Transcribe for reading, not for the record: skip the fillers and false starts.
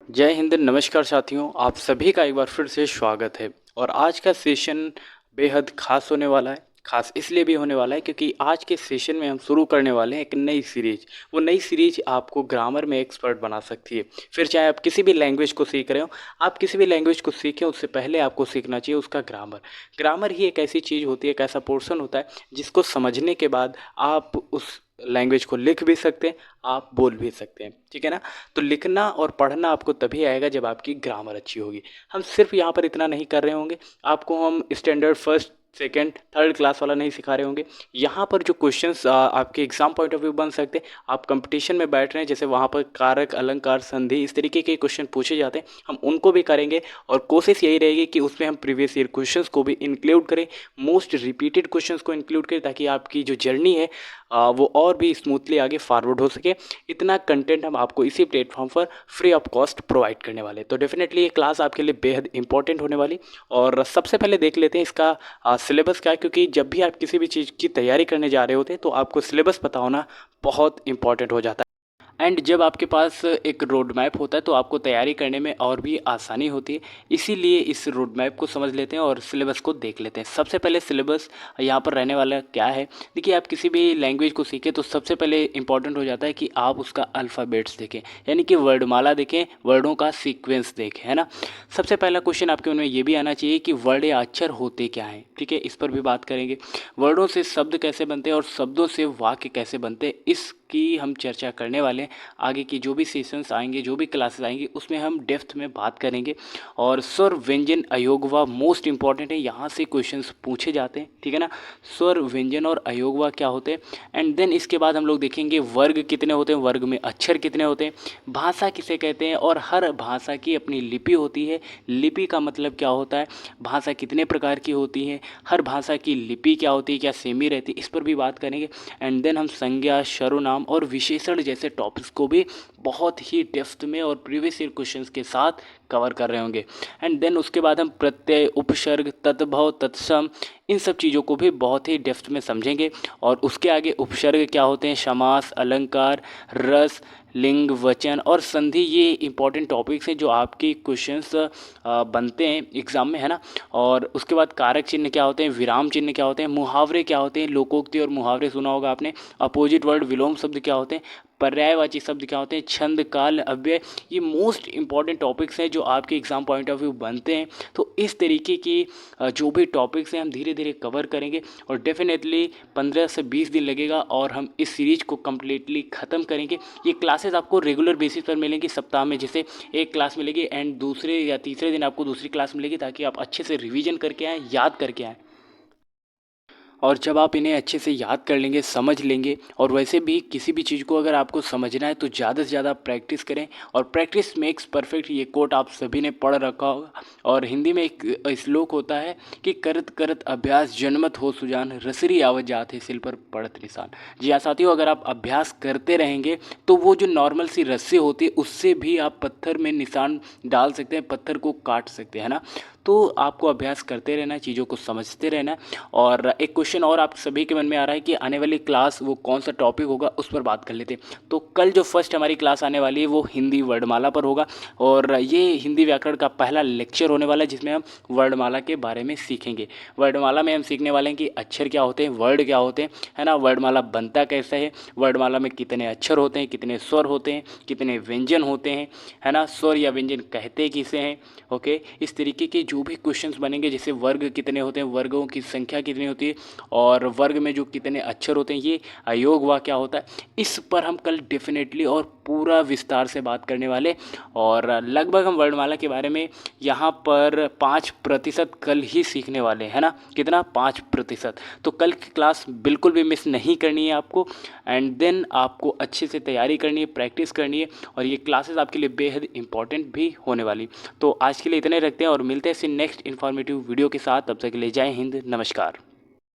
जय हिंद, नमस्कार साथियों। आप सभी का एक बार फिर से स्वागत है। और आज का सेशन बेहद खास होने वाला है। खास इसलिए भी होने वाला है क्योंकि आज के सेशन में हम शुरू करने वाले हैं एक नई सीरीज। वो नई सीरीज आपको ग्रामर में एक्सपर्ट बना सकती है। फिर चाहे आप किसी भी लैंग्वेज को सीख रहे हो, आप किसी भी लैंग्वेज को सीखें उससे पहले आपको सीखना चाहिए उसका ग्रामर। ग्रामर ही एक ऐसी चीज़ होती है, एक ऐसा पोर्शन होता है जिसको समझने के बाद आप उस लैंग्वेज को लिख भी सकते हैं, आप बोल भी सकते हैं। ठीक है ना। तो लिखना और पढ़ना आपको तभी आएगा जब आपकी ग्रामर अच्छी होगी। हम सिर्फ यहाँ पर इतना नहीं कर रहे होंगे, आपको हम standard first second third class वाला नहीं सिखा रहे होंगे। यहाँ पर जो क्वेश्चंस आपके एग्जाम पॉइंट ऑफ व्यू बन सकते हैं, आप कंपटीशन में बैठ रहे हैं, जैसे वहाँ पर कारक अलंकार संधि इस तरीके के क्वेश्चन पूछे जाते हैं, हम उनको भी करेंगे। और कोशिश यही रहेगी कि उसमें हम प्रीवियस ईयर क्वेश्चंस को भी इंक्लूड करें, मोस्ट रिपीटेड क्वेश्चंस को इंक्लूड करें, ताकि आपकी जो जर्नी है वो और भी स्मूथली आगे फॉरवर्ड हो सके। इतना कंटेंट हम आपको इसी प्लेटफॉर्म पर फ्री ऑफ कॉस्ट प्रोवाइड करने वाले हैं। तो डेफिनेटली ये क्लास आपके लिए बेहद इंपॉर्टेंट होने वाली। और सबसे पहले देख लेते हैं इसका सिलेबस क्या है, क्योंकि जब भी आप किसी भी चीज़ की तैयारी करने जा रहे होते हैं तो आपको सिलेबस पता होना बहुत इंपॉर्टेंट हो जाता है। एंड जब आपके पास एक रोड मैप होता है तो आपको तैयारी करने में और भी आसानी होती है। इसीलिए इस रोड मैप को समझ लेते हैं और सिलेबस को देख लेते हैं। सबसे पहले सिलेबस यहाँ पर रहने वाला क्या है। देखिए, आप किसी भी लैंग्वेज को सीखें तो सबसे पहले इंपॉर्टेंट हो जाता है कि आप उसका अल्फ़ाबेट्स देखें, यानी कि वर्डमाला देखें, वर्डों का सीक्वेंस देखें, है ना। सबसे पहला क्वेश्चन आपके मन में ये भी आना चाहिए कि वर्ड या अक्षर होते क्या हैं। ठीक है, इस पर भी बात करेंगे। वर्डों से शब्द कैसे बनते हैं और शब्दों से वाक्य कैसे बनते हैं, इसकी हम चर्चा करने वाले हैं। आगे की जो भी सेशंस आएंगे, जो भी क्लासेस आएंगी, उसमें हम डेप्थ में बात करेंगे। और स्वर व्यंजन अयोगवा मोस्ट इंपॉर्टेंट है, यहाँ से क्वेश्चंस पूछे जाते हैं। ठीक है ना। स्वर व्यंजन और अयोगवा क्या होते हैं। एंड देन इसके बाद हम लोग देखेंगे वर्ग कितने होते हैं, वर्ग में अक्षर कितने होते हैं, भाषा किसे कहते हैं, और हर भाषा की अपनी लिपि होती है। लिपि का मतलब क्या होता है, भाषा कितने प्रकार की होती है, हर भाषा की लिपि क्या होती है, क्या सेमी रहती है, इस पर भी बात करेंगे। एंड देन हम संज्ञा, सर्वनाम और विशेषण जैसे टॉपिक्स को भी बहुत ही डेप्थ में और प्रीवियस ईयर क्वेश्चंस के साथ कवर कर रहे होंगे। एंड देन उसके बाद हम प्रत्यय, उपसर्ग, तद्भव, तत्सम, इन सब चीज़ों को भी बहुत ही डेप्थ में समझेंगे। और उसके आगे उपसर्ग क्या होते हैं, समास, अलंकार, रस, लिंग, वचन और संधि, ये इंपॉर्टेंट टॉपिक्स हैं जो आपके क्वेश्चंस बनते हैं एग्जाम में, है ना। और उसके बाद कारक चिन्ह क्या होते हैं, विराम चिन्ह क्या होते हैं, मुहावरे क्या होते हैं, लोकोक्ति और मुहावरे सुना होगा आपने। अपोजिट वर्ड, विलोम शब्द क्या होते हैं, पर्यायवाची शब्द क्या होते हैं, छंद, काल, अव्यय, ये मोस्ट इंपॉर्टेंट टॉपिक्स हैं जो आपके एग्जाम पॉइंट ऑफ व्यू बनते हैं। तो इस तरीके की जो भी टॉपिक्स हैं हम धीरे धीरे कवर करेंगे। और डेफिनेटली 15 से 20 दिन लगेगा और हम इस सीरीज को कम्प्लीटली ख़त्म करेंगे। ये क्लासेस आपको रेगुलर बेसिस पर मिलेंगी, सप्ताह में जैसे एक क्लास मिलेगी एंड दूसरे या तीसरे दिन आपको दूसरी क्लास मिलेगी, ताकि आप अच्छे से रिवीजन करके आएँ, याद करके आएँ। और जब आप इन्हें अच्छे से याद कर लेंगे, समझ लेंगे, और वैसे भी किसी भी चीज़ को अगर आपको समझना है तो ज़्यादा से ज़्यादा प्रैक्टिस करें। और प्रैक्टिस मेक्स परफेक्ट, ये कोट आप सभी ने पढ़ रखा होगा। और हिंदी में एक श्लोक होता है कि करत करत अभ्यास जन्मत हो सुजान, रसरी आवत जात है सिल पर पड़त निशान। जी हाँ साथियों, अगर आप अभ्यास करते रहेंगे तो वो जो नॉर्मल सी रस्सी होती है उससे भी आप पत्थर में निशान डाल सकते हैं, पत्थर को काट सकते हैं ना। तो आपको अभ्यास करते रहना है, चीज़ों को समझते रहना है। और एक क्वेश्चन और आप सभी के मन में आ रहा है कि आने वाली क्लास वो कौन सा टॉपिक होगा, उस पर बात कर लेते हैं। तो कल जो फर्स्ट हमारी क्लास आने वाली है वो हिंदी वर्णमाला पर होगा। और ये हिंदी व्याकरण का पहला लेक्चर होने वाला है जिसमें हम वर्णमाला के बारे में सीखेंगे। वर्णमाला में हम सीखने वाले हैं कि अक्षर क्या होते हैं, वर्ड क्या होते हैं, है ना। वर्णमाला बनता कैसे है, वर्णमाला में कितने अक्षर होते हैं, कितने स्वर होते हैं, कितने व्यंजन होते हैं, है ना। स्वर या व्यंजन कहते किसे हैं। ओके, इस तरीके के जो भी क्वेश्चंस बनेंगे, जैसे वर्ग कितने होते हैं, वर्गों की संख्या कितनी होती है, और वर्ग में जो कितने अक्षर होते हैं, ये अयोग वा क्या होता है, इस पर हम कल डेफिनेटली और पूरा विस्तार से बात करने वाले। और लगभग हम वर्णमाला के बारे में यहाँ पर 5% कल ही सीखने वाले हैं, है ना। कितना, 5%। तो कल की क्लास बिल्कुल भी मिस नहीं करनी है आपको। एंड देन आपको अच्छे से तैयारी करनी है, प्रैक्टिस करनी है, और ये क्लासेस आपके लिए बेहद इंपॉर्टेंट भी होने वाली। तो आज के लिए इतने रखते हैं और मिलते हैं नेक्स्ट इन्फॉर्मेटिव वीडियो के साथ। तब तक के लिए जय हिंद, नमस्कार।